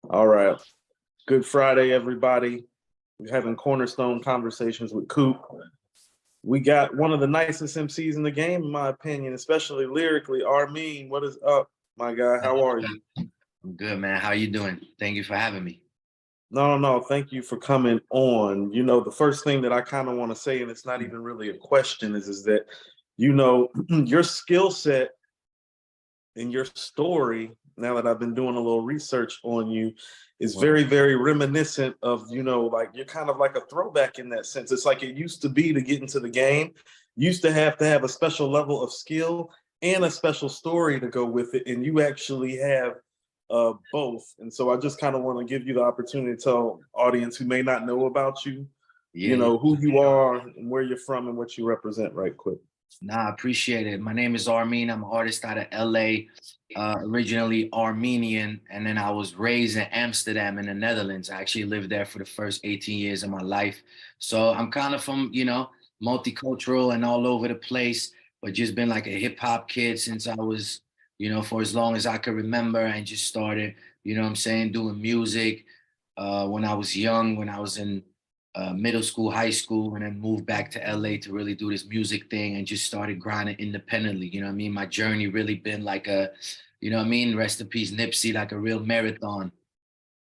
All right. Good Friday, everybody. We're having cornerstone conversations with Coop. We got one of the nicest MCs in the game, in my opinion, especially lyrically. Armen, what is up, my guy? How are you? I'm good, man. How you doing? Thank you for having me. No. Thank you for coming on. The first thing that I kind of want to say, and it's not even really a question, is that, your skill set and your story, now that I've been doing a little research on you, is Well, very, very reminiscent of, like you're kind of like a throwback in that sense. It's like it used to be to get into the game, you used to have a special level of skill and a special story to go with it. And you actually have both. And so I just kind of want to give you the opportunity to tell audience who may not know about you, yeah, yeah. who you are and where you're from and what you represent right quick. Nah, I appreciate it. My name is Armen. I'm an artist out of LA, originally Armenian, and then I was raised in Amsterdam in the Netherlands. I actually lived there for the first 18 years of my life. So I'm kind of from, multicultural and all over the place, but just been like a hip hop kid since I was, for as long as I could remember and just started, what I'm saying, doing music when I was young, when I was in middle school, high school, and then moved back to LA to really do this music thing and just started grinding independently. You know what I mean? My journey really been like a, rest in peace, Nipsey, like a real marathon,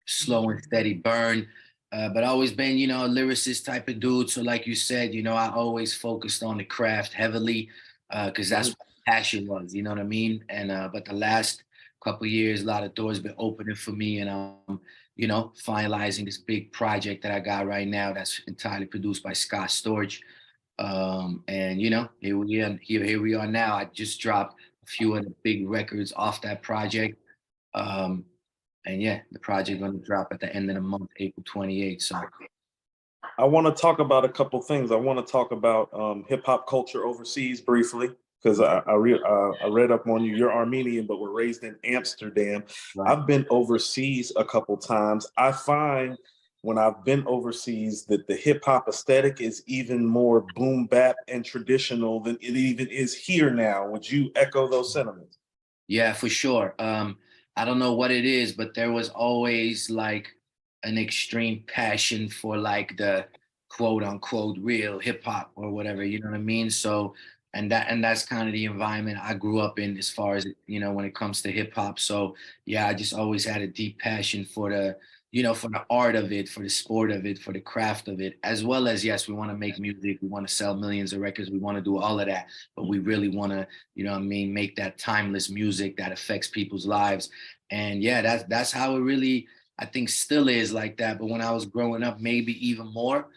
slow and steady burn. But always been, a lyricist type of dude. So like you said, I always focused on the craft heavily because that's what my passion was, you know what I mean? And but the last couple years, a lot of doors been opening for me, and finalizing this big project that I got right now that's entirely produced by Scott Storch. And here we are now. I just dropped a few of the big records off that project. Um, and yeah, the project gonna drop at the end of the month, April 28th. So I want to talk about a couple things. I want to talk about hip hop culture overseas briefly because I read up on you. You're Armenian, but were raised in Amsterdam. right. I've been overseas a couple times. I find when I've been overseas that the hip hop aesthetic is even more boom bap and traditional than it even is here now. Would you echo those sentiments? Yeah, for sure. I don't know what it is, but there was always like an extreme passion for like the quote unquote real hip hop or whatever, you know what I mean? So and that's kind of the environment I grew up in as far as when it comes to hip hop. So yeah, I just always had a deep passion for for the art of it, for the sport of it, for the craft of it, as well as yes, we want to make music, we want to sell millions of records, we want to do all of that, but we really want to make that timeless music that affects people's lives. And yeah, that's how it really, I think, still is like that. But when I was growing up, maybe even more,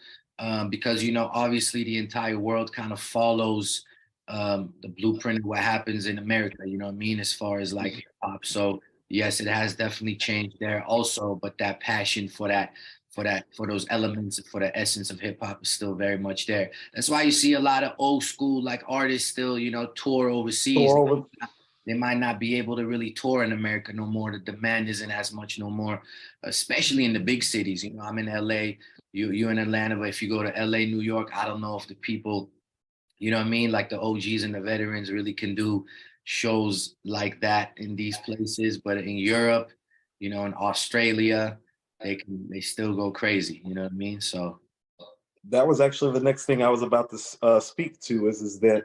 because obviously the entire world kind of follows the blueprint of what happens in America. You know what I mean, as far as like hip hop. So yes, it has definitely changed there also, but that passion for those elements, for the essence of hip hop is still very much there. That's why you see a lot of old school like artists still, tour overseas. So They might not be able to really tour in America no more. The demand isn't as much no more, especially in the big cities. I'm in LA, you in Atlanta, but if you go to LA, New York, I don't know if the people, what I mean, like the OGs and the veterans really can do shows like that in these places. But in Europe, in Australia, they still go crazy. You know what I mean? So that was actually the next thing I was about to speak to is that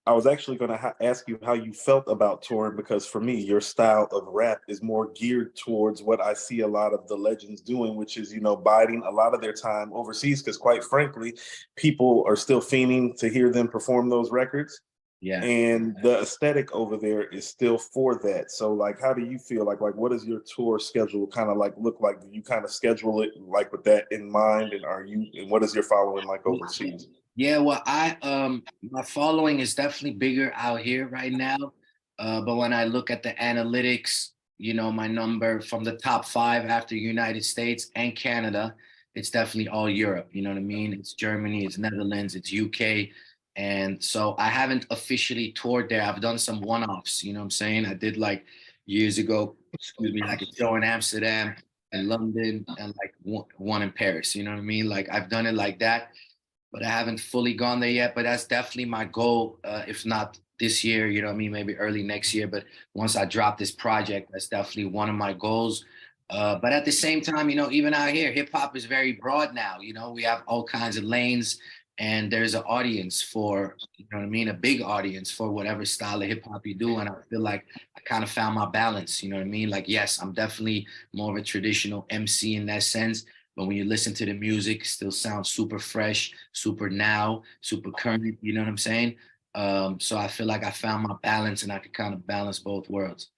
I was actually going to ask you how you felt about touring because for me, your style of rap is more geared towards what I see a lot of the legends doing, which is, biding a lot of their time overseas because, quite frankly, people are still fiending to hear them perform those records. yeah. And the aesthetic over there is still for that. So, like, how do you feel? Like, what does your tour schedule kind of like look like? Do you kind of schedule it like with that in mind? And what is your following like overseas? Yeah, well, I my following is definitely bigger out here right now. But when I look at the analytics, my number from the top five after United States and Canada, it's definitely all Europe. You know what I mean? It's Germany, it's Netherlands, it's UK. And so I haven't officially toured there. I've done some one-offs, you know what I'm saying? I did like years ago, excuse me, like a show in Amsterdam, in London, and like one in Paris. You know what I mean? Like I've done it like that, but I haven't fully gone there yet. But that's definitely my goal. If not this year, you know what I mean, maybe early next year. But once I drop this project, that's definitely one of my goals. But at the same time, you know, even out here, hip hop is very broad now. You know, we have all kinds of lanes, and there's an audience for, you know what I mean, a big audience for whatever style of hip hop you do. And I feel like I kind of found my balance. You know what I mean? Like, yes, I'm definitely more of a traditional MC in that sense. But when you listen to the music, it still sounds super fresh, super now, super current. You know what I'm saying? So I feel like I found my balance, and I could kind of balance both worlds.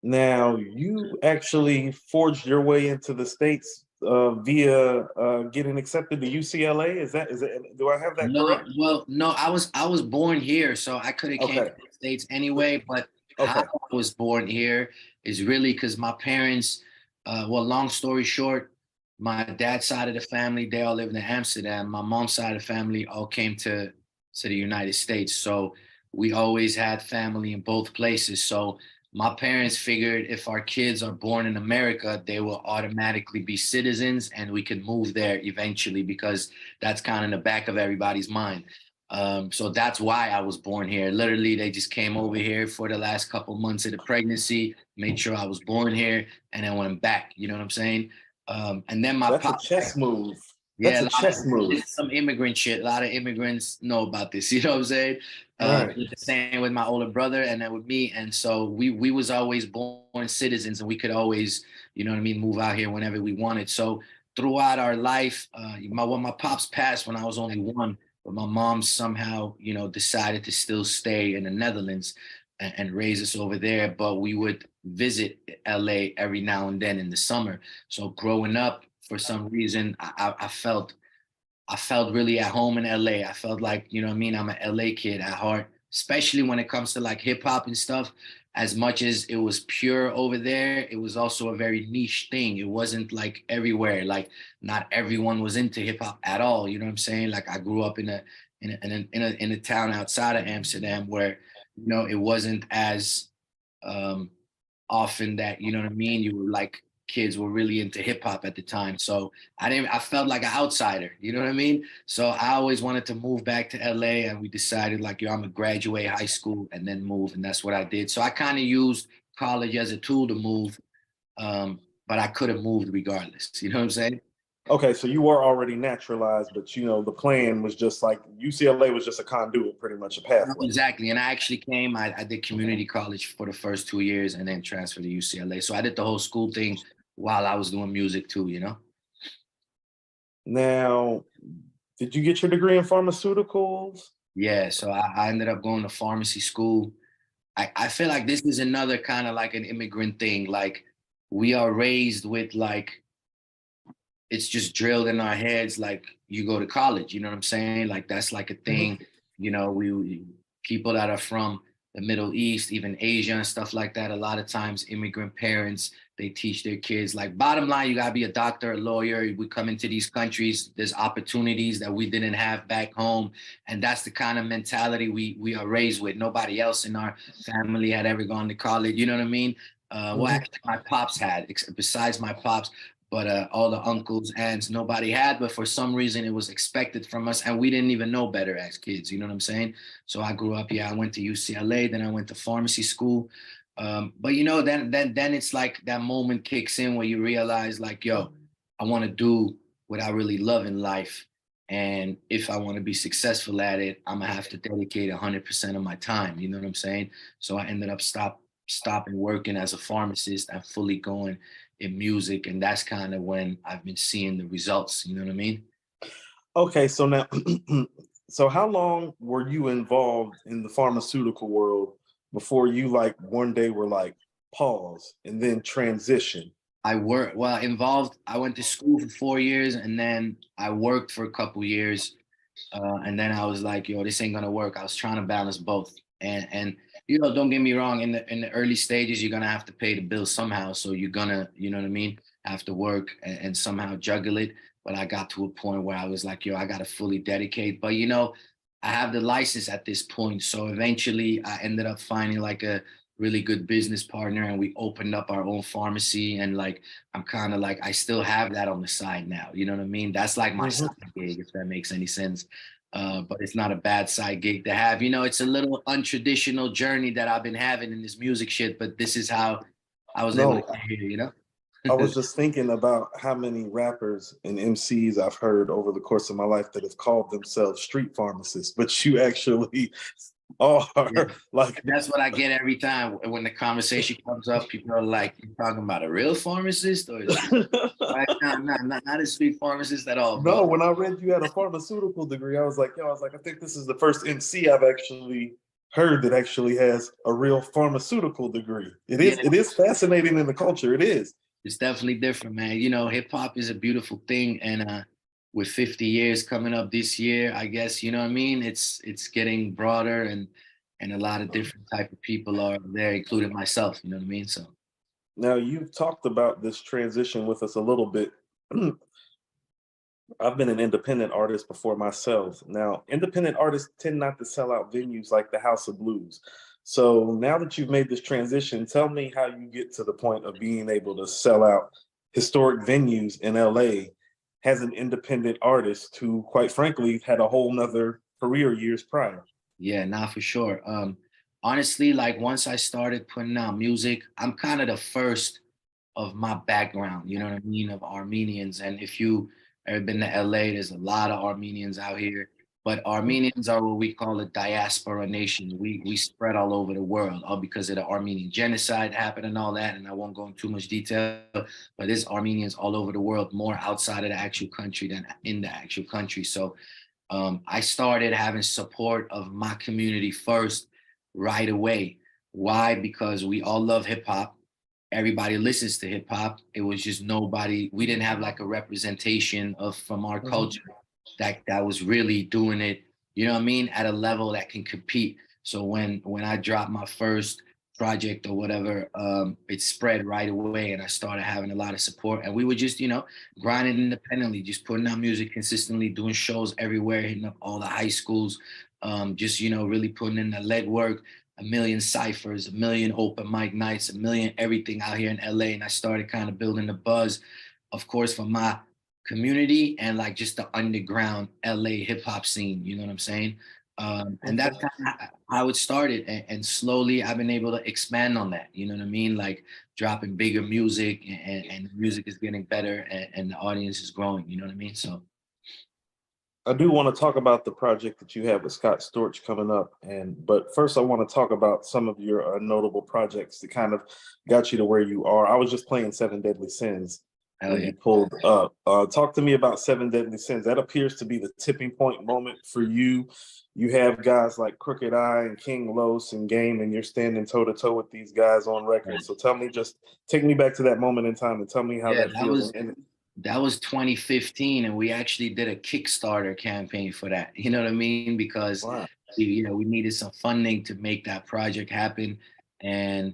Now, you actually forged your way into the States via getting accepted to UCLA. Is it, do I have that No, correct? well, no, I was born here, so I could have came Okay. to the States anyway. But how Okay. I was born here is really because my parents, well, long story short, my dad's side of the family, they all lived in Amsterdam. My mom's side of the family all came to the United States. So we always had family in both places. So my parents figured if our kids are born in America, they will automatically be citizens and we can move there eventually because that's kind of in the back of everybody's mind. So that's why I was born here. Literally, they just came over here for the last couple months of the pregnancy, made sure I was born here, and then went back. You know what I'm saying? And then my That's a pop, chess move. yeah, That's a a lot of chess move. this is some immigrant shit. A lot of immigrants know about this. You know what I'm saying? Right. The same with my older brother, and then with me. And so we was always born citizens, and we could always, you know what I mean, move out here whenever we wanted. So throughout our life, my pops passed when I was only one, but my mom somehow, you know, decided to still stay in the Netherlands and raise us over there. But we would visit LA every now and then in the summer. So growing up, for some reason, I felt really at home in LA. I felt like, you know what I mean, I'm an LA kid at heart, especially when it comes to like hip hop and stuff. As much as it was pure over there, it was also a very niche thing. It wasn't like everywhere. Like not everyone was into hip hop at all. You know what I'm saying? Like I grew up in a town outside of Amsterdam where, you know, it wasn't as um often that, you know what I mean, you were like kids were really into hip hop at the time. So I felt like an outsider, you know what I mean? So I always wanted to move back to LA, and we decided like, yo, I'm gonna graduate high school and then move. And that's what I did. So I kind of used college as a tool to move. Um, but I could have moved regardless. You know what I'm saying? Okay, so you were already naturalized, but you know the plan was just like UCLA was just a conduit, pretty much a pathway. Exactly. And I actually came, I did community college for the first 2 years and then transferred to UCLA. So I did the whole school thing while I was doing music too, you know? Now, did you get your degree in pharmaceuticals? Yeah, so I ended up going to pharmacy school. I feel like this is another kind of like an immigrant thing. Like we are raised with like it's just drilled in our heads like you go to college, you know what I'm saying? Like that's like a Mhm. thing, you know, we people that are from the Middle East, even Asia and stuff like that, a lot of times immigrant parents, they teach their kids like bottom line, you gotta be a doctor, a lawyer. We come into these countries, there's opportunities that we didn't have back home. And that's the kind of mentality we are raised with. Nobody else in our family had ever gone to college, you know what I mean? Well, Mhm. actually, my pops had, besides my pops, but all the uncles, aunts, nobody had. But for some reason, it was expected from us, and we didn't even know better as kids. You know what I'm saying? So I grew up. Yeah, I went to UCLA, then I went to pharmacy school. But you know, then it's like that moment kicks in where you realize, like, yo, I want to do what I really love in life, and if I want to be successful at it, I'm gonna have to dedicate 100% of my time. You know what I'm saying? So I ended up stopping working as a pharmacist and fully going in music, and that's kind of when I've been seeing the results. You know what I mean? Okay, so now, so how long were you involved in the pharmaceutical world before you like one day were like pause and then transition? I work well involved. I went to school for 4 years, and then I worked for a couple years, and then I was like, yo, this ain't gonna work. I was trying to balance both, and you know, don't get me wrong. In the early stages, you're gonna have to pay the bills somehow. So you're gonna, you know what I mean, have to work and somehow juggle it. But I got to a point where I was like, yo, I gotta fully dedicate. But you know, I have the license at this point, so eventually I ended up finding like a really good business partner, and we opened up our own pharmacy. And like I'm kind of like I still have that on the side now. You know what I mean? That's like my Mhm. side gig, if that makes any sense. But it's not a bad side gig to have. You know, it's a little untraditional journey that I've been having in this music shit, but this is how I was able to No, get here, you know? I was just thinking about how many rappers and MCs I've heard over the course of my life that have called themselves street pharmacists, but you actually are Yeah. like, That's what I get every time when the conversation comes up. People are like, "You talking about a real pharmacist or is like, no, not a street pharmacist at all, bro." no, when I read you had a pharmaceutical degree, I was like, yo, I was like, I think this is the first MC I've actually heard that actually has a real pharmaceutical degree. Yeah, It is fascinating in the culture. It is. it's definitely different, man. You know, hip hop is a beautiful thing, and with 50 years coming up this year, I guess you know what I mean. It's getting broader, and a lot of different type of people are there, including myself. You know what I mean? So Now you've talked about this transition with us a little bit. I've been an independent artist before myself. Now, independent artists tend not to sell out venues like the House of Blues. So now that you've made this transition, tell me how you get to the point of being able to sell out historic venues in LA as an independent artist who, quite frankly, had a whole nother career years prior. yeah, not for sure. Honestly, like once I started putting out music, I'm kind of the first of my background, you know what I mean, of Armenians. And if you ever been to LA, there's a lot of Armenians out here. But Armenians are what we call a diaspora nation. We spread all over the world, all because of the Armenian genocide happened and all that. And I won't go into too much detail, but there's Armenians all over the world, more outside of the actual country than in the actual country. So I started having support of my community first right away. Why? Because we all love hip hop. Everybody listens to hip hop. It was just nobody. We didn't have like a representation of from our Mhm. culture that was really doing it. You know what I mean? At a level that can compete. So when I dropped my first project or whatever, it spread right away, and I started having a lot of support. And we were just grinding independently, just putting out music consistently, doing shows everywhere, hitting up all the high schools, just really putting in the legwork. A million ciphers, a million open mic nights, a million everything out here in LA. And I started kind of building the buzz, of course, for my community and like just the underground LA hip hop scene. You know what I'm saying? And Okay. that's kind of how it started. And slowly I've been able to expand on that. You know what I mean? Like dropping bigger music, and the music is getting better, and the audience is growing. You know what I mean? So I do want to talk about the project that you have with Scott Storch coming up, but first I want to talk about some of your notable projects that kind of got you to where you are. I was just playing Seven Deadly Sins hell when yeah. you pulled up. Talk to me about Seven Deadly Sins. That appears to be the tipping point moment for you. You have guys like Crooked Eye and King Los and Game, and you're standing toe to toe with these guys on record. So tell me, just take me back to that moment in time and tell me how Yeah, that that feels. was that was 2015, and we actually did a Kickstarter campaign for that. You know what I mean? Because Wow. we needed some funding to make that project happen, and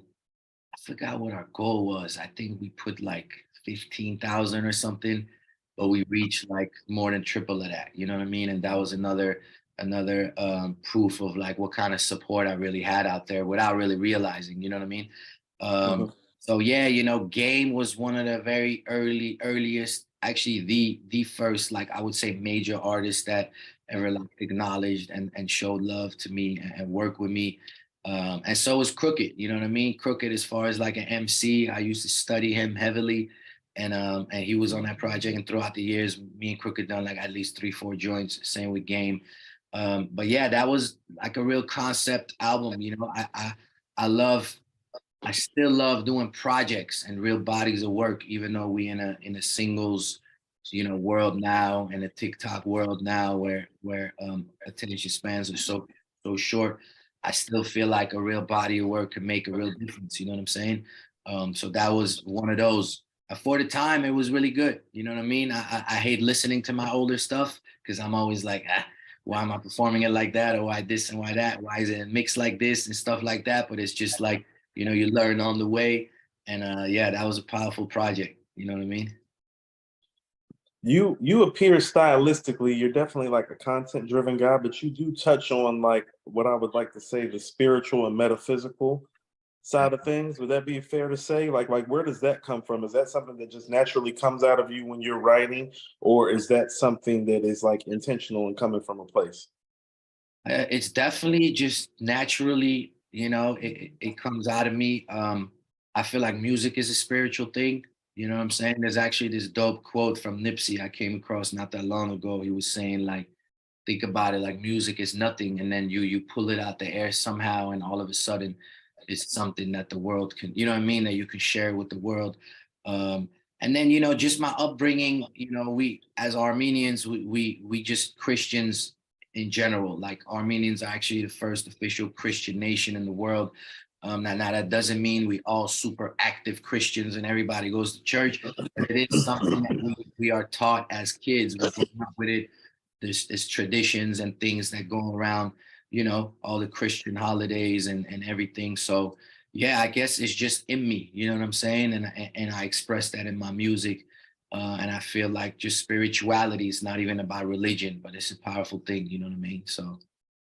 I forgot what our goal was. I think we put like 15,000 or something, but we reached like more than triple of that. You know what I mean? And that was another proof of like what kind of support I really had out there without really realizing. You know what I mean? Um, Mhm. so yeah, Game was one of the very earliest, actually the first, like I would say, major artist that ever like acknowledged and showed love to me and worked with me. And so is Crooked, you know what I mean? Crooked, as far as like an MC, I used to study him heavily, and he was on that project. And throughout the years, me and Crooked done like at least 3, 4 joints. Same with Game. But yeah, that was like a real concept album. I love I still love doing projects and real bodies of work, even though we in a singles, world now, and a TikTok world now where attention spans are so short. I still feel like a real body of work can make a real difference. You know what I'm saying? So that was one of those. For the time, it was really good. You know what I mean? I hate listening to my older stuff because I'm always like, why am I performing it like that, or why this and why that? Why is it mixed like this and stuff like that? But it's just like you learn on the way. And yeah, that was a powerful project. You know what I mean? You appear stylistically, you're definitely like a content driven guy, but you do touch on like what I would like to say the spiritual and metaphysical Yeah. side of things. Would that be fair to say? Like where does that come from? Is that something that just naturally comes out of you when you're writing, or is that something that is like intentional and coming from a place? It's definitely just naturally, it comes out of me. I feel like music is a spiritual thing. You know what I'm saying? There's actually this dope quote from Nipsey I came across not that long ago. He was saying like, think about it, like music is nothing, and then you pull it out the air somehow, and all of a sudden it's something that the world can, you know what I mean, that you can share with the world. um and then, just my upbringing, we as Armenians, we just Christians in general. Like, Armenians are actually the first official Christian nation in the world. Now that doesn't mean we all super active Christians and everybody goes to church, but it is something that we are taught as kids. We grow up with it. There's traditions and things that go around, all the Christian holidays and everything. So yeah, I guess it's just in me, you know what I'm saying? And I express that in my music. And I feel like just spirituality is not even about religion, but it's a powerful thing, you know what I mean? So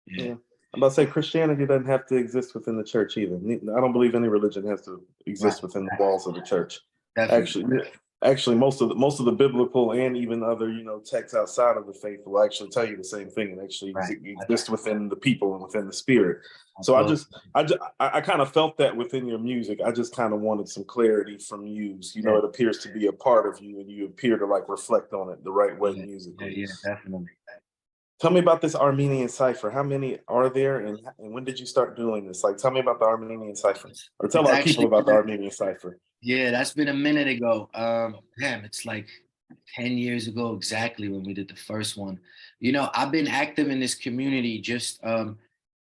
yeah. Yeah. I'm about to say Christianity doesn't have to exist within the church either. I don't believe any religion has to Right, exist within the right. walls of the church. Definitely. Actually, most of the biblical and even other texts outside of the faith will actually tell you the same thing, and actually Right. exist within the people and within the spirit. I So feel I kind of felt that within your music. I just kind of wanted some clarity from you. yeah, It appears to be a part of you, and you appear to like reflect on it the right way yeah, yeah, musically. yeah, definitely. Tell me about this Armenian cipher. How many are there, and when did you start doing this? Like, tell me about the Armenian cipher, or tell It's our people actually about the Armenian cipher. Yeah, that's been a minute ago. Damn, it's like 10 years ago exactly when we did the first one. I've been active in this community. Just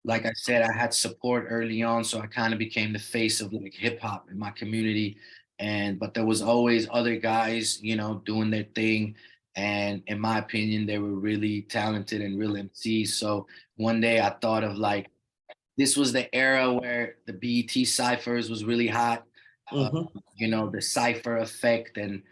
like I said, I had support early on, so I kind of became the face of like hip hop in my community. But there was always other guys, doing their thing. And in my opinion, they were really talented and real MCs. So one day I thought of like, this was the era where the BET ciphers was really hot. Uh, Hmm. the cipher effect and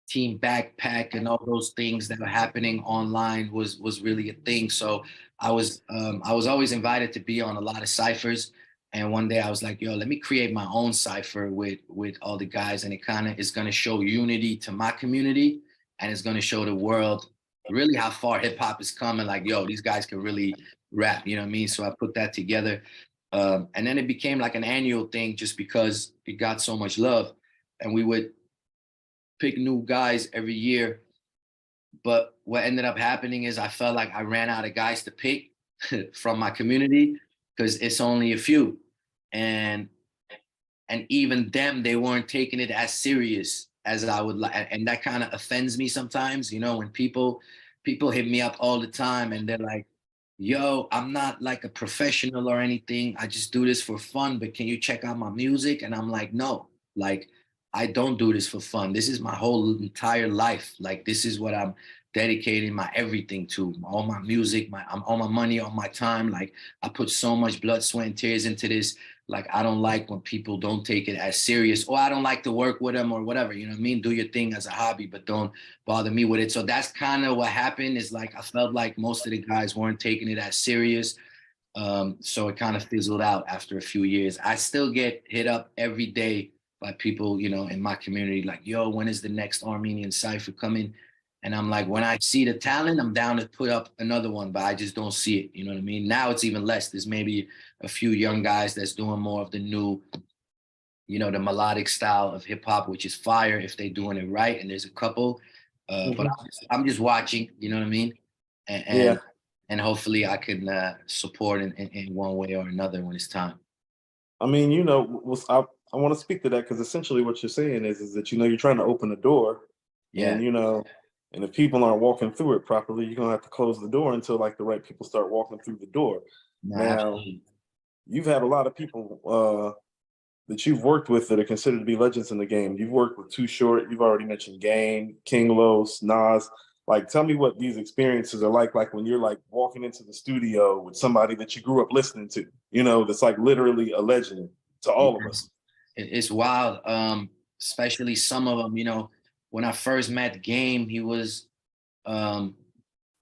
Team Backpack and all those things that are happening online was really a thing. So I was always invited to be on a lot of ciphers. And one day I was like, yo, let me create my own cipher with all the guys, and it kind of is going to show unity to my community, and it's going to show the world really how far hip hop is coming. Like, yo, these guys can really rap, you know what I mean? So I put that together. And then it became like an annual thing just because it got so much love. And we would pick new guys every year. But what ended up happening is I felt like I ran out of guys to pick from my community because it's only a few. And even them, they weren't taking it as serious as I would like. And that kind of offends me sometimes, when people hit me up all the time and they're like, yo, I'm not like a professional or anything. I just do this for fun, but can you check out my music? And I'm like, no, like, I don't do this for fun. This is my whole entire life. Like, this is what I'm dedicating my everything to, all my music, all my money, all my time. Like, I put so much blood, sweat, and tears into this. Like, I don't like when people don't take it as serious, or I don't like to work with them or whatever. You know what I mean? Do your thing as a hobby, but don't bother me with it. So that's kind of what happened. Is like I felt like most of the guys weren't taking it as serious. So it kind of fizzled out after a few years. I still get hit up every day by people, in my community, like, yo, when is the next Armenian cipher coming? And I'm like, when I see the talent, I'm down to put up another one, but I just don't see it. You know what I mean? Now it's even less. There's maybe a few young guys that's doing more of the new, the melodic style of hip hop, which is fire if they're doing it right. And there's a couple, but Hmm. I'm just watching. You know what I mean? And Yeah. and, and hopefully I can support in one way or another when it's time. I mean, I want to speak to that because essentially what you're saying is that you're trying to open the door, Yeah. and and if people aren't walking through it properly, you're gonna have to close the door until like the right people start walking through the door. No, Now, absolutely. you've had a lot of people that you've worked with that are considered to be legends in the game. You've worked with Too Short. You've already mentioned Game, King Los, Nas. Like, tell me what these experiences are like when you're like walking into the studio with somebody that you grew up listening to, that's like literally a legend to all of Yes. us. It's wild. Especially some of them, when I first met Game, he was, um,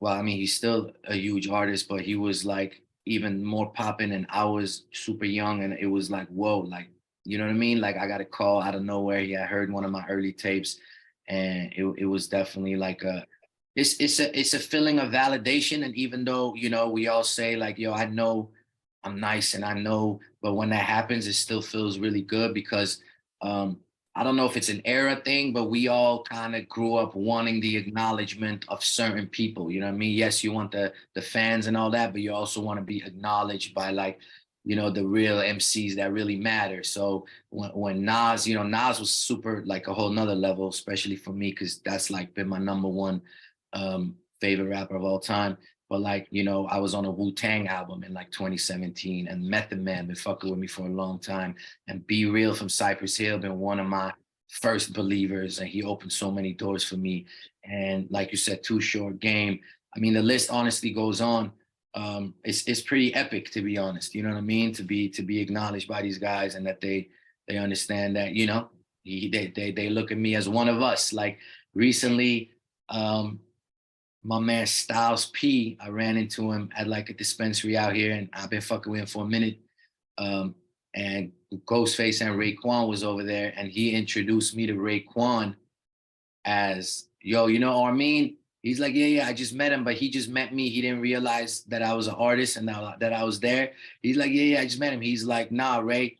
well, I mean, he's still a huge artist, but he was like even more popping, and I was super young, and it was like, whoa, like, you know what I mean? Like, I got a call out of nowhere. He had heard one of my early tapes, and it was definitely like it's a feeling of validation. And even though, we all say like, yo, I know I'm nice and I know, but when that happens, it still feels really good because, um, I don't know if it's an era thing, but we all kind of grew up wanting the acknowledgement of certain people. You know what I mean? Yes, you want the fans and all that, but you also want to be acknowledged by like, you know, the real MCs that really matter. So when Nas, you know, Nas was super like a whole nother level, especially for me, because that's like been my number one favorite rapper of all time. But like, you know, I was on a Wu-Tang album in like 2017, and Method Man been fucking with me for a long time. And Be Real from Cypress Hill been one of my first believers, and he opened so many doors for me. And like you said, Too Short, Game. I mean, the list honestly goes on. It's pretty epic, to be honest. You know what I mean? To be acknowledged by these guys, and that they understand that, you know, they look at me as one of us. Like recently, my man Styles P, I ran into him at like a dispensary out here, and I've been fucking with him for a minute. Um, and Ghostface and Raekwon was over there, and he introduced me to Raekwon as, yo, you know Armin? He's like, yeah, yeah, I just met him, but he just met me. He didn't realize that I was an artist and that I was there. He's like, yeah, yeah, I just met him. He's like, nah, Ray,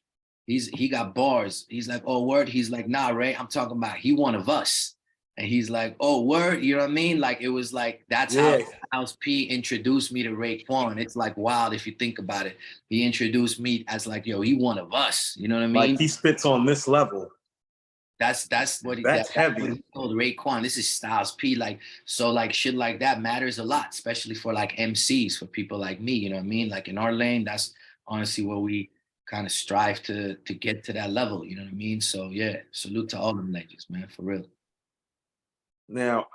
he got bars. He's like, oh, word. He's like, nah, Ray, I'm talking about he one of us. And he's like, oh, word, you know what I mean? Like it was like that's how Yeah, House P introduced me to Raekwon. It's like wild if you think about it. He introduced me as like, yo, he one of us. You know what I like mean? he spits on this level. That's what That's that's what heavy. he told Raekwon. This is Styles P. Like so, like shit like that matters a lot, especially for like MCs, for people like me. You know what I mean? Like in our lane, that's honestly where we kind of strive to get to that level. You know what I mean? So yeah, salute to all them legends, man, for real. Now,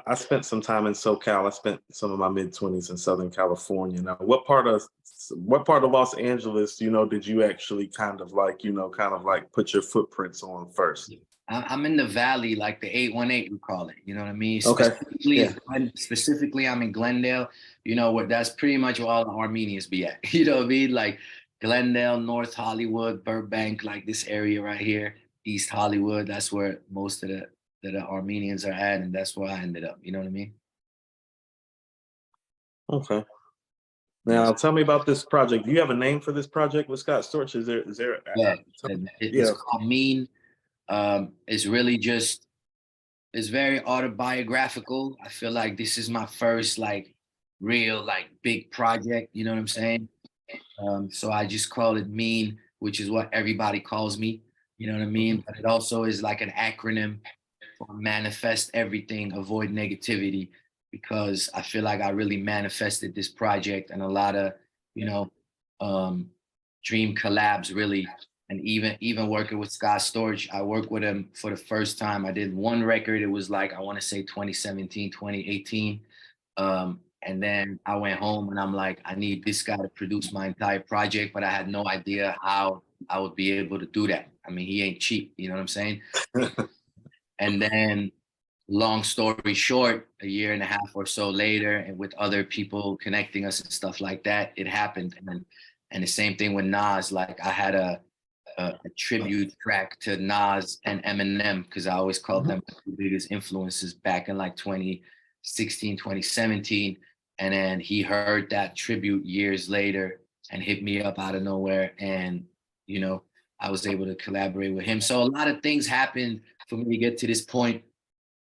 I spent some time in SoCal. I spent some of my mid 20s in Southern California. Now, what part of Los Angeles, you know, did you actually kind of like, you know, kind of like put your footprints on first? I'm in the valley, like the 818, we call it. You know what I mean? Okay. Yeah. Specifically, I'm in Glendale. You know what? That's pretty much where all the Armenians be at. You know what I mean? Like Glendale, North Hollywood, Burbank, like this area right here, East Hollywood. That's where most of the Armenians are at, and that's where I ended up. You know what I mean? Okay. Yes. Now, tell me about this project. Do you have a name for this project with Scott Storch? Is there, Yeah. tell me- It's yeah. called Mean. It's really just it's very autobiographical. I feel like this is my first like real like big project, you know what I'm saying? So I just call it MEAN, which is what everybody calls me, you know what I mean? But it also is like an acronym for manifest everything, avoid negativity, because I feel like I really manifested this project and a lot of, you know, um, dream collabs really. And even working with Scott Storch, I worked with him for the first time. I did one record. It was like, I want to say 2017, 2018. And then I went home and I'm like, I need this guy to produce my entire project, but I had no idea how I would be able to do that. I mean, he ain't cheap, you know what I'm saying? And then, long story short, a year and a half or so later, and with other people connecting us and stuff like that, it happened. And the same thing with Nas. Like I had a tribute track to Nas and Eminem because I always called Mhm. them the biggest influences back in like 2016, 2017. And then he heard that tribute years later and hit me up out of nowhere. And, you know, I was able to collaborate with him. So a lot of things happened for me to get to this point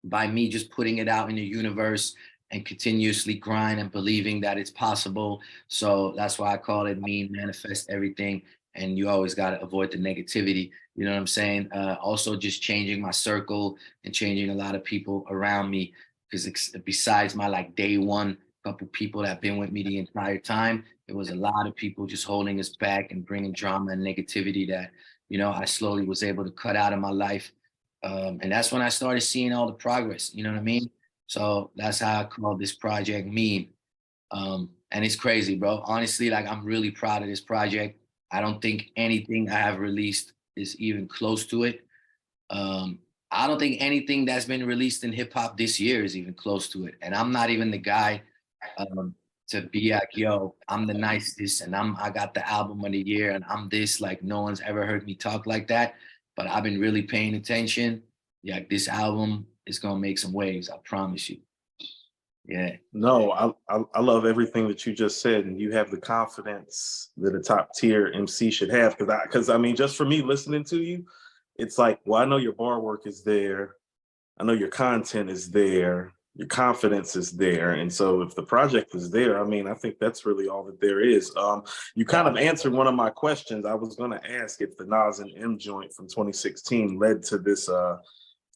by me just putting it out in the universe and continuously grind and believing that it's possible. So that's why I call it mean manifest everything. And you always got to avoid the negativity. You know what I'm saying? Also, just changing my circle and changing a lot of people around me. Because besides my like day one couple people that have been with me the entire time, it was a lot of people just holding us back and bringing drama and negativity that, you know, I slowly was able to cut out of my life, and that's when I started seeing all the progress, you know what I mean? So that's how I call this project Mean. And it's crazy, bro. Honestly, like I'm really proud of this project. I don't think anything I have released is even close to it. Um, I don't think anything that's been released in hip hop this year is even close to it. And I'm not even the guy um, to be like, yo, I'm the nicest and I got the album of the year and I'm this. Like no one's ever heard me talk like that. But I've been really paying attention. Yeah, this album is gonna make some waves. I promise you. Yeah. No, I love everything that you just said, and you have the confidence that a top tier MC should have. Because I mean, just for me listening to you, it's like, well, I know your bar work is there. I know your content is there. Your confidence is there. And so if the project is there, I mean, I think that's really all that there is. You kind of answered one of my questions. I was going to ask if the Nas and M joint from 2016 led to this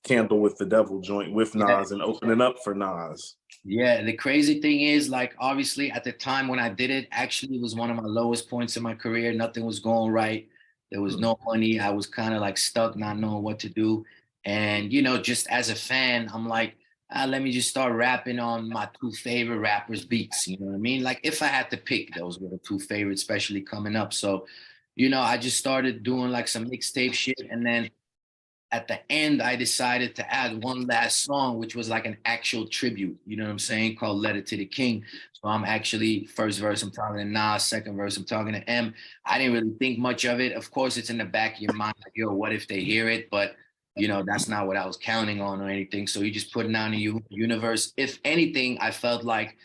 Candle with the Devil joint with Nas and opening up for Nas. Yeah, the crazy thing is, like, obviously at the time when I did it, actually it was one of my lowest points in my career. Nothing was going right. There was no money. I was kind of like stuck, not knowing what to do. And, you know, just as a fan, I'm like, let me just start rapping on my two favorite rappers' beats. You know what I mean? Like, if I had to pick, those were the two favorites, especially coming up. So, you know, I just started doing like some mixtape shit. And then at the end, I decided to add one last song, which was like an actual tribute, you know what I'm saying, called Letter to the King. So I'm actually, first verse, I'm talking to Nas, second verse, I'm talking to M. I didn't really think much of it. Of course, it's in the back of your mind, like, yo, what if they hear it? But, you know, that's not what I was counting on or anything. So you just put it out in the universe. If anything, I felt like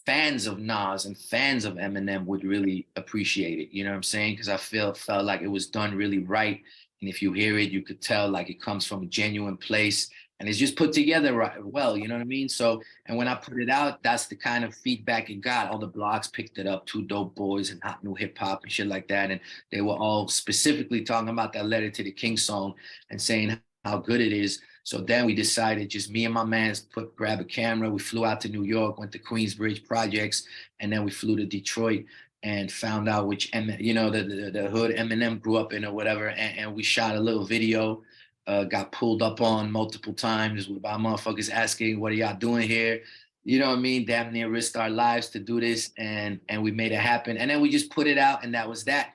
fans of Nas and fans of Eminem would really appreciate it. You know what I'm saying? Because I felt like it was done really right. And if you hear it, you could tell like it comes from a genuine place and it's just put together right well, you know what I mean? So, and when I put it out, that's the kind of feedback it got. All the blogs picked it up, Two Dope Boys and Hot New Hip Hop and shit like that. And they were all specifically talking about that Letter to the King song and saying how good it is. So then we decided, just me and my mans, grab a camera. We flew out to New York, went to Queensbridge Projects, and then we flew to Detroit and found out which, you know, the hood Eminem grew up in or whatever. And we shot a little video, got pulled up on multiple times by motherfuckers asking, what are y'all doing here? You know what I mean? Damn near risked our lives to do this. And we made it happen. And then we just put it out and that was that.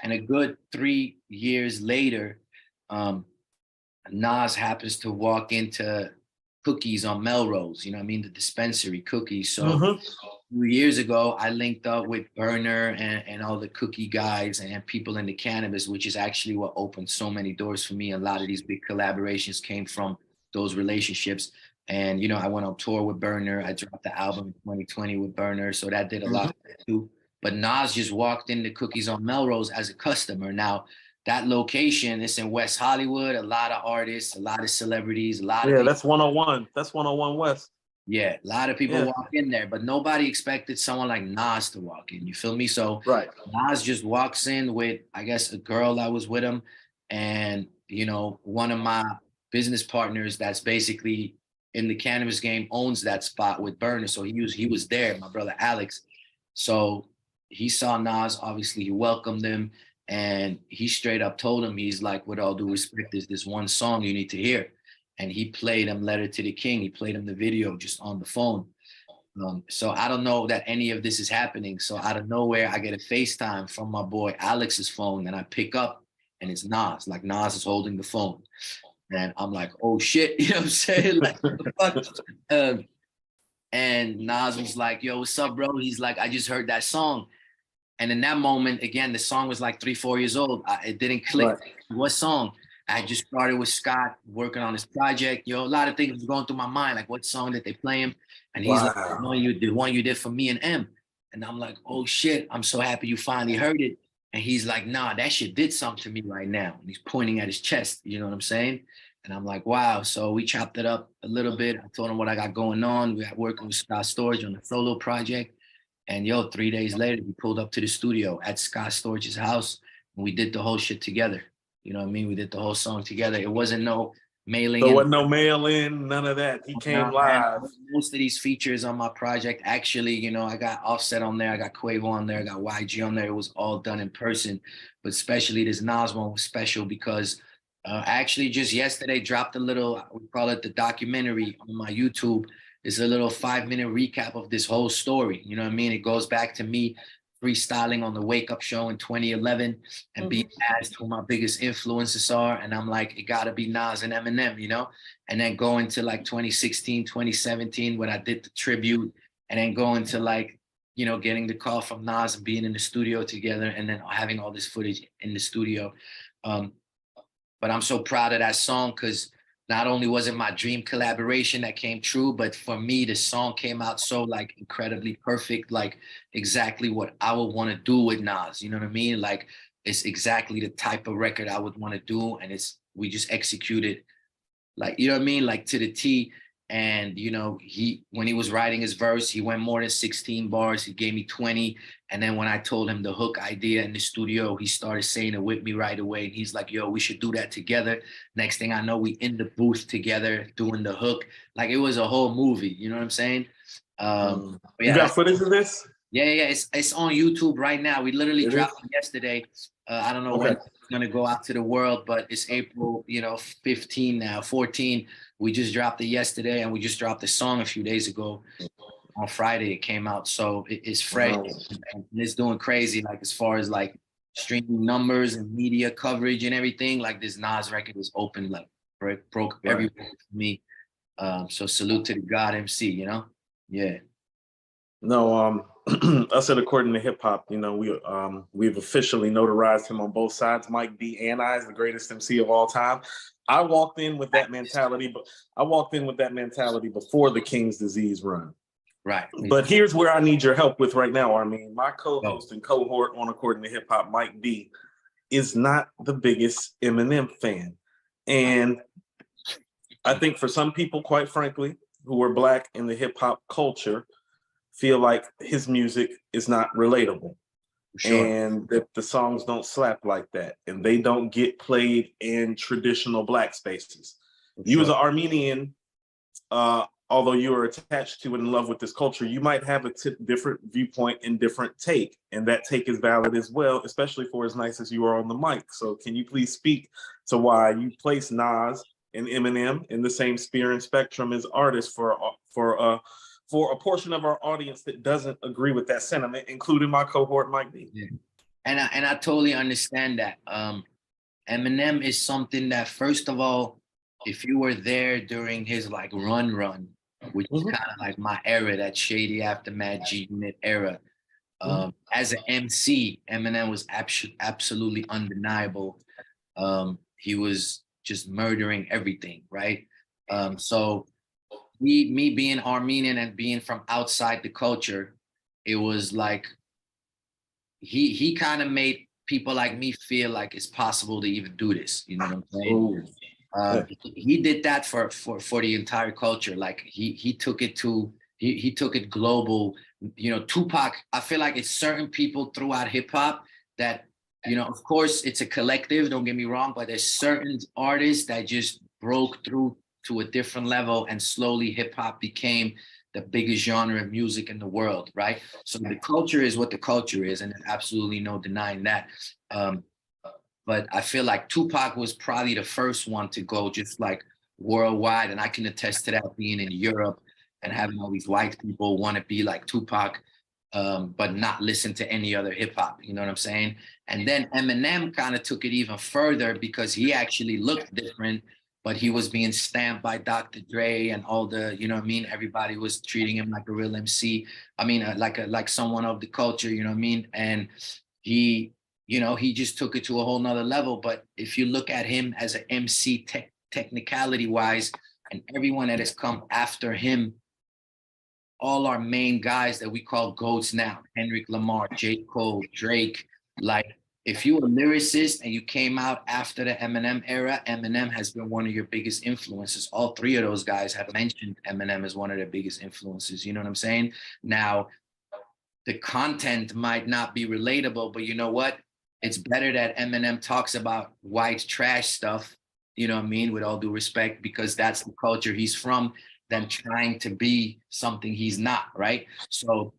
And a good 3 years later, Nas happens to walk into Cookies on Melrose, you know what I mean? The dispensary, Cookies. So 2 years ago, I linked up with Burner and all the cookie guys and people in the cannabis, which is actually what opened so many doors for me. A lot of these big collaborations came from those relationships. And, you know, I went on tour with Burner. I dropped the album in 2020 with Burner. So that did a lot too. But Nas just walked into Cookies on Melrose as a customer. Now, that location is in West Hollywood. A lot of artists, a lot of celebrities, a lot of people. That's 101. That's 101 West. Yeah, a lot of people walk in there, but nobody expected someone like Nas to walk in. You feel me? So Nas just walks in with, I guess, a girl that was with him, and you know, one of my business partners that's basically in the cannabis game owns that spot with Burner. So he was there, my brother Alex. So he saw Nas. Obviously, he welcomed him. And he straight up told him, he's like, with all due respect, there's this one song you need to hear. And he played him Letter to the King. He played him the video just on the phone. So I don't know that any of this is happening. So out of nowhere, I get a FaceTime from my boy Alex's phone and I pick up and it's Nas. Like Nas is holding the phone. And I'm like, oh shit, you know what I'm saying? Like, what the fuck? And Nas was like, yo, what's up, bro? He's like, I just heard that song. And in that moment, again, the song was like 3-4 years old. It didn't click. What song? I just started with Scott working on this project. Yo, a lot of things was going through my mind, like what song did they play him? And he's like, the one you did for me and M. And I'm like, oh shit, I'm so happy you finally heard it. And he's like, nah, that shit did something to me right now. And he's pointing at his chest, you know what I'm saying? And I'm like, wow. So we chopped it up a little bit. I told him what I got going on. We got working with Scott Storage on the solo project. And yo, 3 days later, we pulled up to the studio at Scott Storage's house and we did the whole shit together. You know what I mean? We did the whole song together. It wasn't no mailing. There wasn't no mail in, none of that. He came live. Most of these features on my project, actually, you know, I got Offset on there, I got Quavo on there, I got YG on there. It was all done in person. But especially this Nas one was special because I actually just yesterday dropped a little, we call it the documentary on my YouTube. It's a little 5-minute recap of this whole story. You know what I mean? It goes back to me freestyling on the Wake Up Show in 2011 and being asked who my biggest influences are. And I'm like, it gotta be Nas and Eminem, you know? And then going to like 2016, 2017, when I did the tribute, and then going to like, you know, getting the call from Nas and being in the studio together and then having all this footage in the studio. But I'm so proud of that song because not only was it my dream collaboration that came true, but for me, the song came out so like incredibly perfect, like exactly what I would want to do with Nas. You know what I mean? Like it's exactly the type of record I would want to do. And we just executed, like, you know what I mean? Like to the T. And, you know, when he was writing his verse, he went more than 16 bars. He gave me 20. And then when I told him the hook idea in the studio, he started saying it with me right away. And he's like, yo, we should do that together. Next thing I know, we in the booth together doing the hook. Like it was a whole movie. You know what I'm saying? Yeah, you got footage of this? Yeah. It's on YouTube right now. We literally dropped it yesterday. I don't know when it's gonna go out to the world, but it's April, 15 now, 14. We just dropped it yesterday, and we just dropped the song a few days ago. On Friday it came out, so it's fresh. Wow. And it's doing crazy, like as far as like streaming numbers and media coverage and everything. Like this Nas record was open, like broke everywhere for me. So salute to the God MC, Yeah. No, I said according to hip hop, we've officially notarized him on both sides. Mike D and I is the greatest MC of all time. I walked in with that mentality, before the King's Disease run. Right. But here's where I need your help with right now, Armen. My co-host and cohort on According to Hip Hop, Mike D, is not the biggest Eminem fan. And I think for some people, quite frankly, who are Black in the hip hop culture, feel like his music is not relatable. Sure. And that the songs don't slap like that, and they don't get played in traditional Black spaces. You as an Armenian, although you are attached to and in love with this culture, you might have a different viewpoint and different take, and that take is valid as well, especially for as nice as you are on the mic. So can you please speak to why you place Nas and Eminem in the same sphere and spectrum as artists for a portion of our audience that doesn't agree with that sentiment, including my cohort, Mike D. Yeah. And I totally understand that. Eminem is something that, first of all, if you were there during his like run, which is kind of like my era, that Shady Aftermath G-Unit era, as an MC, Eminem was absolutely undeniable. He was just murdering everything, right? So me being Armenian and being from outside the culture, it was like he kind of made people like me feel like it's possible to even do this. You know what I'm saying? He did that for the entire culture. Like he took it he took it global. Tupac, I feel like it's certain people throughout hip hop that, of course it's a collective, don't get me wrong, but there's certain artists that just broke through to a different level, and slowly hip hop became the biggest genre of music in the world, right? So the culture is what the culture is, and there's absolutely no denying that. But I feel like Tupac was probably the first one to go just like worldwide, and I can attest to that, being in Europe and having all these white people want to be like Tupac, but not listen to any other hip hop. You know what I'm saying? And then Eminem kind of took it even further because he actually looked different, but he was being stamped by Dr. Dre and all the, you know what I mean? Everybody was treating him like a real MC. I mean, like someone of the culture, you know what I mean? And he just took it to a whole nother level. But if you look at him as an MC technicality wise, and everyone that has come after him, all our main guys that we call GOATs now, Kendrick Lamar, J. Cole, Drake, like, if you were a lyricist and you came out after the Eminem era, Eminem has been one of your biggest influences. All three of those guys have mentioned Eminem as one of their biggest influences. You know what I'm saying? Now, the content might not be relatable, but you know what? It's better that Eminem talks about white trash stuff, you know what I mean, with all due respect, because that's the culture he's from, than trying to be something he's not, right? So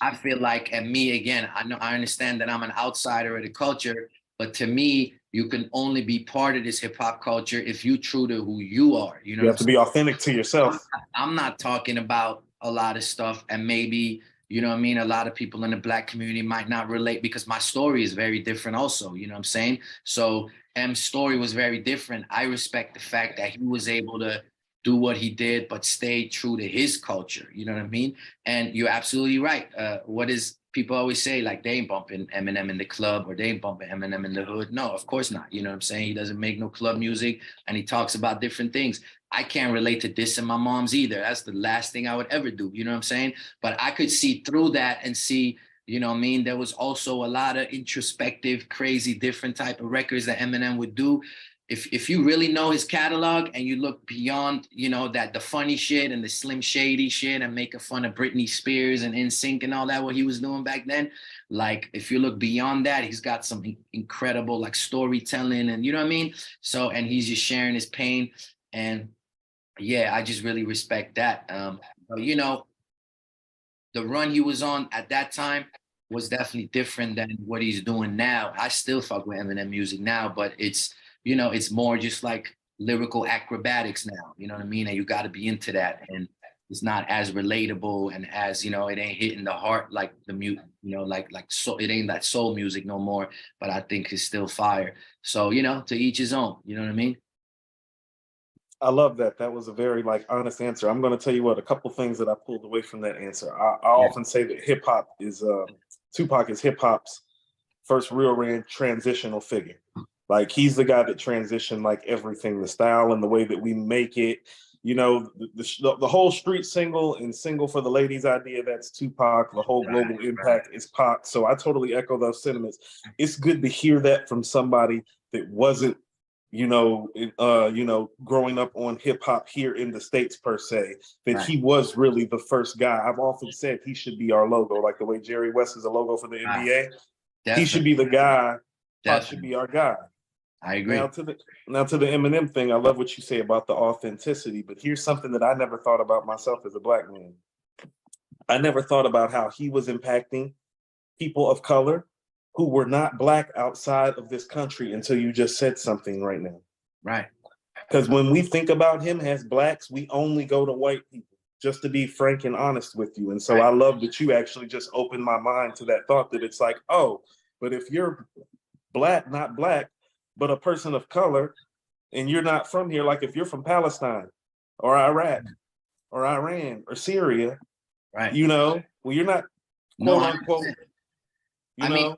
I feel like, and me again, I understand that I'm an outsider of the culture, but to me, you can only be part of this hip hop culture if you true to who you are. You know, you have to be authentic to yourself. I'm not talking about a lot of stuff, and maybe, you know what I mean, a lot of people in the Black community might not relate because my story is very different also, you know what I'm saying? So M's story was very different. I respect the fact that he was able to do what he did, but stay true to his culture. You know what I mean? And you're absolutely right. What is people always say, like, they ain't bumping Eminem in the club, or they ain't bumping Eminem in the hood. No, of course not. You know what I'm saying? He doesn't make no club music, and he talks about different things. I can't relate to this and my mom's either. That's the last thing I would ever do. You know what I'm saying? But I could see through that and see, You know what I mean? There was also a lot of introspective, crazy, different type of records that Eminem would do. If you really know his catalog and you look beyond, you know, that the funny shit and the Slim Shady shit and making fun of Britney Spears and NSYNC and all that, what he was doing back then, like if you look beyond that, he's got some incredible like storytelling and you know what I mean? So, and he's just sharing his pain. And yeah, I just really respect that. But, you know, the run he was on at that time was definitely different than what he's doing now. I still fuck with Eminem music now, but it's, you know, it's more just like lyrical acrobatics now. You know what I mean? And you got to be into that. And it's not as relatable and as, you know, it ain't hitting the heart like the music, you know, like so it ain't that soul music no more. But I think it's still fire. So, you know, to each his own. You know what I mean? I love that. That was a very like honest answer. I'm going to tell you what, a couple things that I pulled away from that answer. I often say that hip hop is Tupac is hip hop's first real transitional figure. Like he's the guy that transitioned like everything, the style and the way that we make it. You know, the whole street single and single for the ladies idea, that's Tupac. The whole global impact is Pac. So I totally echo those sentiments. It's good to hear that from somebody that wasn't, you know, growing up on hip hop here in the States per se, that he was really the first guy. I've often said he should be our logo, like the way Jerry West is a logo for the NBA. He should be the guy. Pac should be our guy. I agree. Now to the Eminem thing, I love what you say about the authenticity, but here's something that I never thought about myself as a black man. I never thought about how he was impacting people of color who were not black outside of this country until you just said something right now. Right. Because when we think about him as blacks, we only go to white people, just to be frank and honest with you. And so I love that you actually just opened my mind to that thought that it's like, oh, but if you're black, not black, but a person of color, and you're not from here, like if you're from Palestine or Iraq or Iran or Syria, right? You know, well, you're not quote unquote. I mean,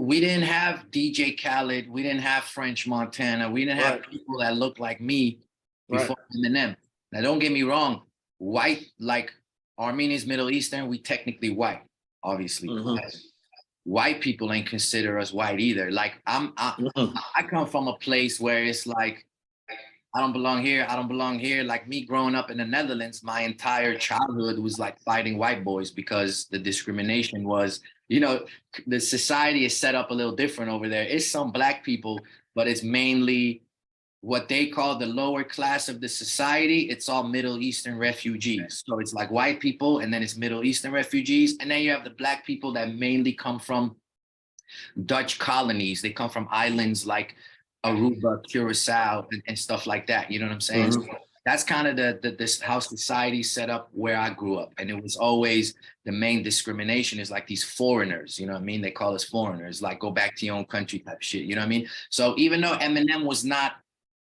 we didn't have DJ Khaled, we didn't have French Montana, we didn't have people that looked like me before Eminem. Now, don't get me wrong, white, like Armenians, Middle Eastern, we technically white, obviously. White people ain't consider us white either. Like I come from a place where it's like, I don't belong here, I don't belong here. Like me growing up in the Netherlands, my entire childhood was like fighting white boys because the discrimination was, you know, the society is set up a little different over there. It's some black people, but it's mainly what they call the lower class of the society. It's all Middle Eastern refugees. So it's like white people, and then it's Middle Eastern refugees. And then you have the black people that mainly come from Dutch colonies. They come from islands like Aruba, Curacao, and stuff like that. You know what I'm saying? So that's kind of this how society set up where I grew up. And it was always the main discrimination is like these foreigners, you know what I mean? They call us foreigners, like go back to your own country type shit, you know what I mean? So even though Eminem was not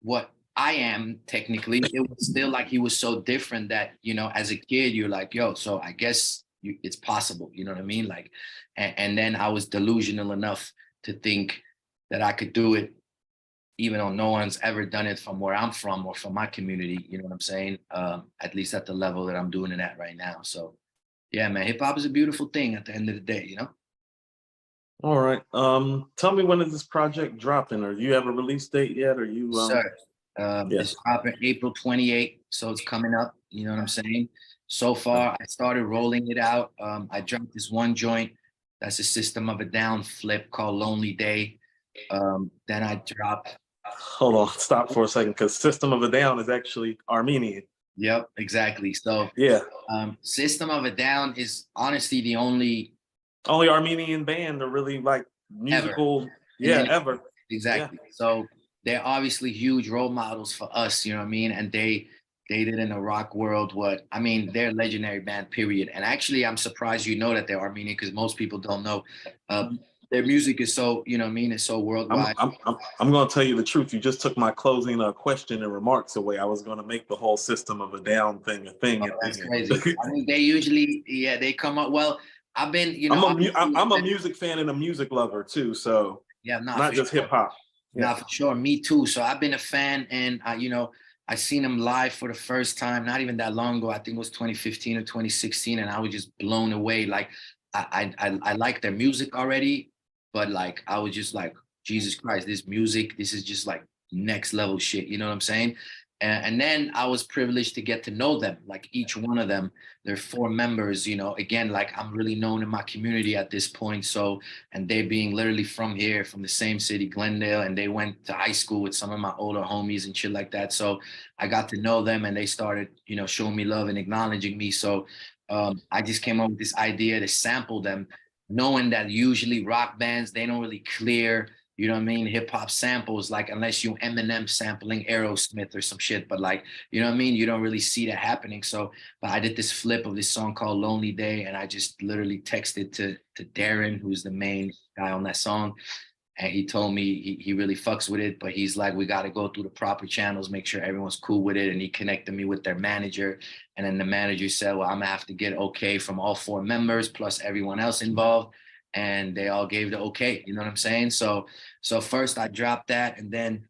what I am technically, it was still like he was so different that, you know, as a kid, you're like, yo, so I guess it's possible, you know what I mean? Like, and then I was delusional enough to think that I could do it, even though no one's ever done it from where I'm from or from my community, you know what I'm saying? At least at the level that I'm doing it at right now. So yeah, man, hip hop is a beautiful thing at the end of the day, you know? All right. Tell me, when is this project dropping? Or do you have a release date yet? Or you Sir, it's dropping April 28th, so it's coming up, you know what I'm saying? So far, I started rolling it out. I dropped this one joint that's a System of a Down flip called Lonely Day. Then I dropped. Hold on, stop for a second, because System of a Down is actually Armenian. Yep, exactly. So yeah, System of a Down is honestly the only Armenian band to really like musical, ever. Exactly. Yeah. So they're obviously huge role models for us, you know what I mean? And they did in the rock world what, I mean, they're a legendary band, period. And actually, I'm surprised you know that they're Armenian, because most people don't know. Their music is so, you know what I mean, it's so worldwide. I'm going to tell you the truth. You just took my closing question and remarks away. I was going to make the whole System of a Down thing a thing. Oh, that's crazy. I mean, they usually, they come up, well, I've been, you know. I'm a music fan and a music lover too, so not just hip hop. Yeah, for sure. Me too. So I've been a fan, and you know, I seen them live for the first time, not even that long ago. I think it was 2015 or 2016, and I was just blown away. Like, I like their music already, but like I was just like, Jesus Christ, this music, this is just like next level shit. You know what I'm saying? And then I was privileged to get to know them, like each one of them. They're four members, you know, again, like I'm really known in my community at this point. So, and they being literally from here, from the same city, Glendale, and they went to high school with some of my older homies and shit like that. So I got to know them and they started, you know, showing me love and acknowledging me. So I just came up with this idea to sample them, knowing that usually rock bands, they don't really clear, you know what I mean, hip hop samples, like unless you Eminem sampling Aerosmith or some shit, but like, you know what I mean, you don't really see that happening. So, but I did this flip of this song called Lonely Day, and I just literally texted to Darren, who's the main guy on that song, and he told me he really fucks with it, but he's like, we got to go through the proper channels, make sure everyone's cool with it. And he connected me with their manager. And then the manager said, well, I'm gonna have to get okay from all four members plus everyone else involved. And they all gave the okay, you know what I'm saying? So first I dropped that, and then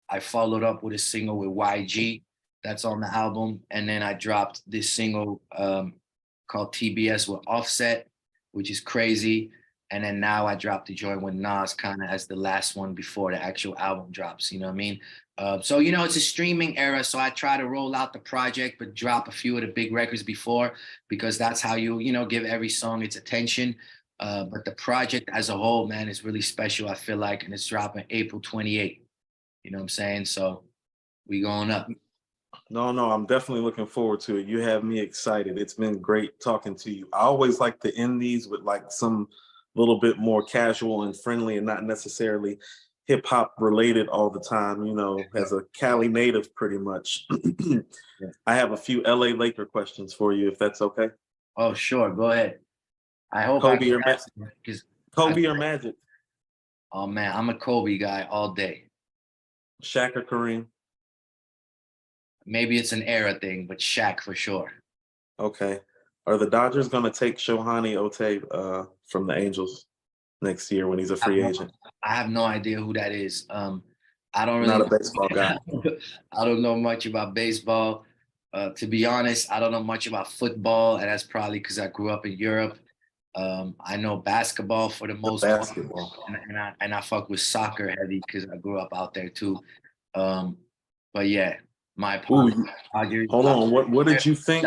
I followed up with a single with YG that's on the album. And then I dropped this single called TBS with Offset, which is crazy. And then now I dropped the joint with Nas kind of as the last one before the actual album drops. You know what I mean? So, you know, it's a streaming era. So I try to roll out the project, but drop a few of the big records before, because that's how you know, give every song its attention. But the project as a whole, man, is really special, I feel like. And it's dropping April 28th. You know what I'm saying? So we going up. No, no, I'm definitely looking forward to it. You have me excited. It's been great talking to you. I always like to end these with like some little bit more casual and friendly and not necessarily hip hop related all the time, you know, as a Cali native pretty much. Yeah. I have a few LA Laker questions for you, if that's okay. Oh, sure. Go ahead. I hope I Kobe can or answer because Kobe or Magic? oh man, I'm a Kobe guy all day. Shaq or Kareem? Maybe it's an era thing, but Shaq for sure. Okay. Are the Dodgers going to take Shohei Ohtani from the Angels next year when he's a free agent? I have no idea who that is. I don't Not really a baseball guy. I don't know much about baseball. To be honest, I don't know much about football, and that's probably because I grew up in Europe. I know basketball for the The most part, basketball. and I fuck with soccer heavy because I grew up out there too. Um, but yeah, my Ooh, apologies. Dodgers. hold on. What did you think?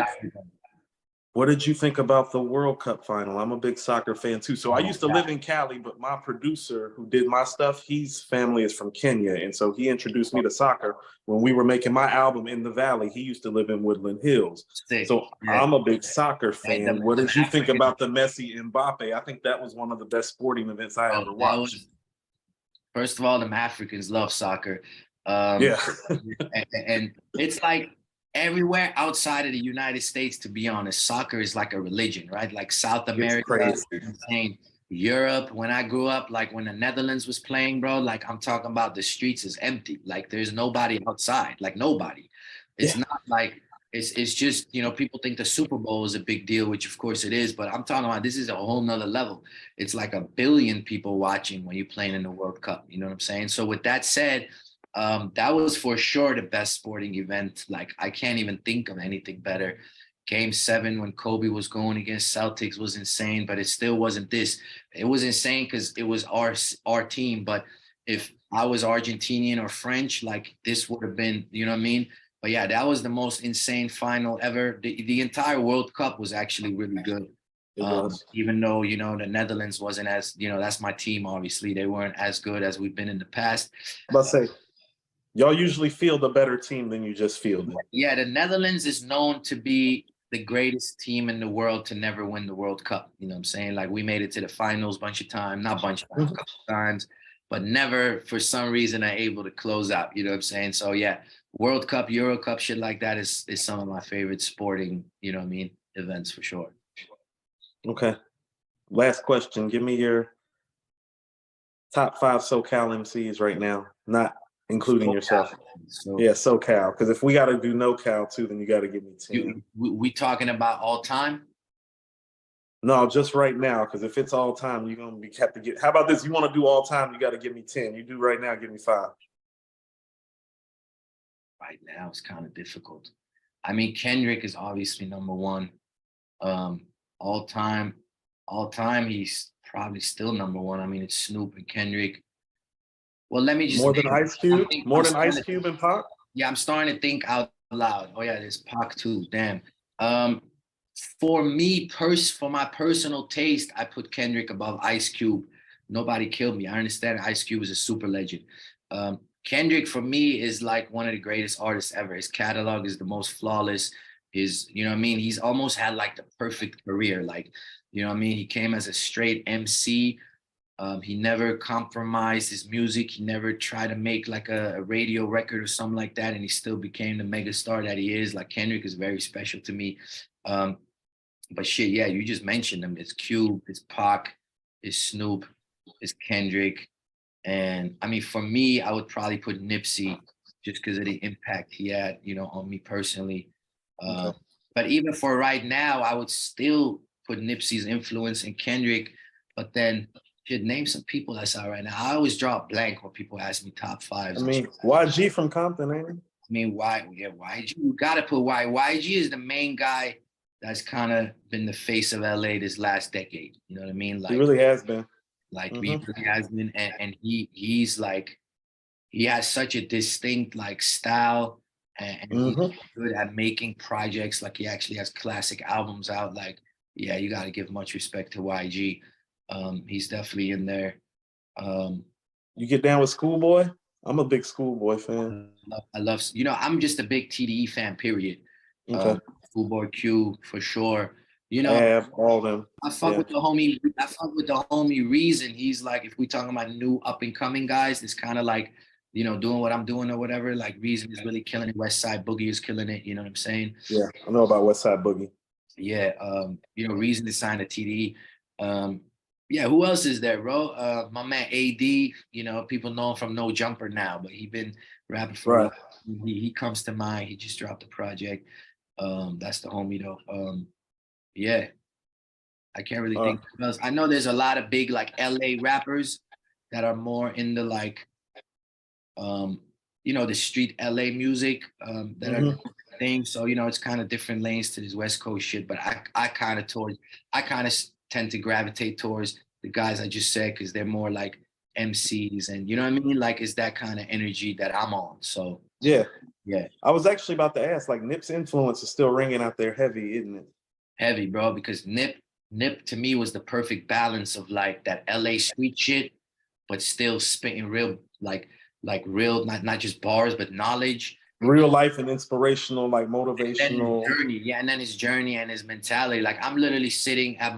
What did you think about the World Cup final? I'm a big soccer fan too. So I Oh, used to live in Cali, but my producer who did my stuff, his family is from Kenya. And so he introduced me to soccer when we were making my album in the Valley. He used to live in Woodland Hills. sick. So Yeah. I'm a big soccer And fan. What did you think African- about the Messi Mbappe? I think that was one of the best sporting events I oh, ever that watched. was first of all, them Africans love soccer. Um, Yeah. and it's like everywhere outside of the United States, to be honest, soccer is like a religion, right? Like South It's America, crazy. insane. Europe, when I grew up, like when the Netherlands was playing, bro, like I'm talking about the streets is empty. Like there's nobody outside, like nobody. It's Yeah. not like it's just, you know, people think the Super Bowl is a big deal, which of course it is, but I'm talking about this is a whole nother level. It's like a billion people watching when you're playing in the World Cup. You know what I'm saying? So with that said, that was for sure the best sporting event. Like I can't even think of anything better. Game 7 when Kobe was going against Celtics was insane, but it still wasn't this. It was insane because it was our team. But if I was Argentinian or French, like this would have been, you know what I mean? But yeah, that was the most insane final ever. The entire World Cup was actually really good. It was. Even though, you know, the Netherlands wasn't as, you know, that's my team, obviously. They weren't as good as we've been in the past. But say, y'all usually field a better team than you just fielded. Yeah, the Netherlands is known to be the greatest team in the world to never win the World Cup. You know what I'm saying? Like we made it to the finals a bunch of times, not a bunch of times, a couple of times, but never for some reason are able to close out. You know what I'm saying? So yeah, World Cup, Euro Cup, shit like that is some of my favorite sporting, you know what I mean, events for sure. Okay. Last question. Give me your top 5 SoCal MCs right now, not including yourself. So Yeah, SoCal. Because if we got to do NoCal too, then you got to give me 10. we talking about all time? No, just right now. Because if it's all time, you're gonna have to get. How about this? You want to do all time? You got to give me 10. You do right now. Give me 5. Right now it's kind of difficult. I mean, Kendrick is obviously number one. All time, all time, he's probably still number one. I mean, it's Snoop and Kendrick. Well, let me just More than name Ice Cube? More I'm than starting Ice to, Cube and Pac? yeah, I'm starting to think out loud. Oh yeah, there's Pac too. Damn. Um, for me, for my personal taste, I put Kendrick above Ice Cube. Nobody killed me. I understand Ice Cube is a super legend. Kendrick for me is like one of the greatest artists ever. His catalog is the most flawless. You know what I mean? He's almost had like the perfect career. Like, you know what I mean? He came as a straight MC. He never compromised his music. He never tried to make like a radio record or something like that. And he still became the mega star that he is. Like Kendrick is very special to me. Um, but shit, yeah, you just mentioned them. It's Cube, it's Pac, it's Snoop, it's Kendrick. And I mean, for me, I would probably put Nipsey just because of the impact he had, you know, on me personally. Okay. But even for right now, I would still put Nipsey's influence in Kendrick. But then, should name some people that's out right now. I always draw a blank when people ask me top fives. I mean, YG from Compton, ain't he? I mean, why? Yeah, YG. You gotta put YG is the main guy that's kind of been the face of LA this last decade. You know what I mean? He really has been. Like he really has been, and he's like he has such a distinct like style, and he's good at making projects. Like he actually has classic albums out. Like, yeah, you got to give much respect to YG. He's definitely in there. You get down with Schoolboy? I'm a big Schoolboy fan. I love, you know, I'm just a big TDE fan, period. Okay. Schoolboy Q for sure. You know, Ab, all them. I fuck with the homie. I fuck with the homie Reason. He's like, if we talking about new up and coming guys, it's kind of like, you know, doing what I'm doing or whatever. Like Reason is really killing it. West Side Boogie is killing it. You know what I'm saying? Yeah, I know about West Side Boogie. Yeah. You know, Reason is signed to TDE. Yeah, who else is there, bro? My man AD, you know, people know him from No Jumper now, but he been rapping for a while. He comes to mind. He just dropped a project. That's the homie though. Yeah. I can't really think of else. I know there's a lot of big like LA rappers that are more in the like you know, the street LA music that are things. So, you know, it's kind of different lanes to this West Coast shit. But I kind of tend to gravitate towards the guys I just said because they're more like MCs and you know what I mean? Like it's that kind of energy that I'm on. So yeah. Yeah. I was actually about to ask, like Nip's influence is still ringing out there heavy, isn't it? Heavy, bro, because Nip to me was the perfect balance of like that LA street shit, but still spitting real like real, not just bars, but knowledge. Real life and inspirational, like motivational. Journey, yeah, and then his journey and his mentality. Like I'm literally sitting at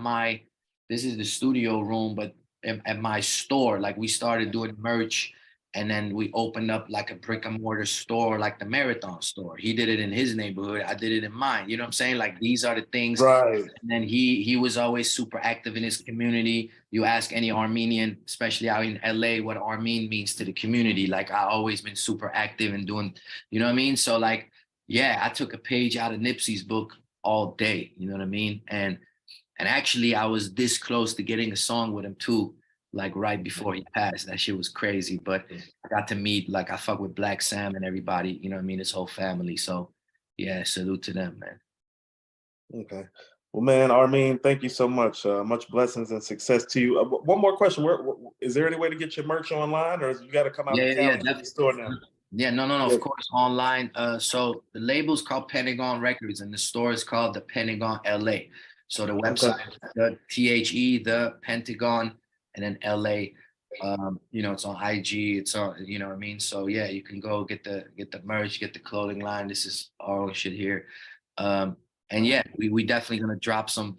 this is the studio room, but at my store, like we started doing merch and then we opened up like a brick and mortar store, like the Marathon store. He did it in his neighborhood. I did it in mine. You know what I'm saying? Like these are the things. Right. And then he was always super active in his community. You ask any Armenian, especially out in LA, what Armenian means to the community. Like I always been super active and doing, you know what I mean? So like, yeah, I took a page out of Nipsey's book all day. You know what I mean? And actually I was this close to getting a song with him too, like right before he passed. That shit was crazy. But I got to meet, like I fuck with Black Sam and everybody, you know what I mean? His whole family. So yeah, salute to them, man. Okay. Well, man, Armen, thank you so much. Much blessings and success to you. One more question. Is there any way to get your merch online or you got to come out to Cali to the store now? Yeah, no, of course, online. So the label's called Pentagon Records and the store is called the Pentagon LA. So the website, the THE, the Pentagon, and then LA. You know, it's on IG. It's on, you know what I mean. So yeah, you can go get the merch, get the clothing line. This is our own shit here. And yeah, we definitely gonna drop some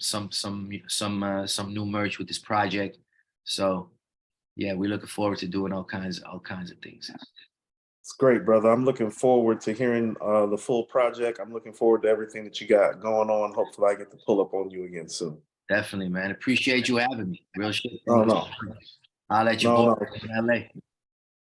new merch with this project. So yeah, we're looking forward to doing all kinds of things. It's great, brother. I'm looking forward to hearing the full project. I'm looking forward to everything that you got going on. Hopefully I get to pull up on you again soon. Definitely, man. Appreciate you having me. Real shit. No. I'll let you go in LA.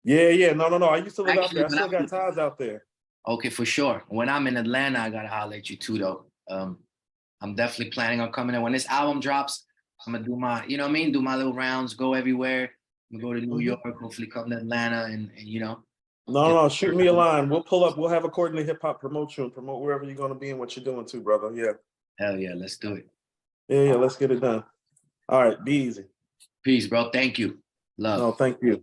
Yeah. No. I used to live out there. I still got ties out there. Okay, for sure. When I'm in Atlanta, I gotta holler at you too, though. I'm definitely planning on coming in. When this album drops, I'm gonna do my, you know what I mean? Do my little rounds, go everywhere. I'm gonna go to New York, hopefully come to Atlanta and you know. No, shoot me a line. We'll pull up. We'll have According to Hip Hop promote you and promote wherever you're going to be and what you're doing too, brother. Yeah. Hell yeah, let's do it. Yeah, let's get it done. All right, be easy. Peace, bro. Thank you. Love. No, thank you.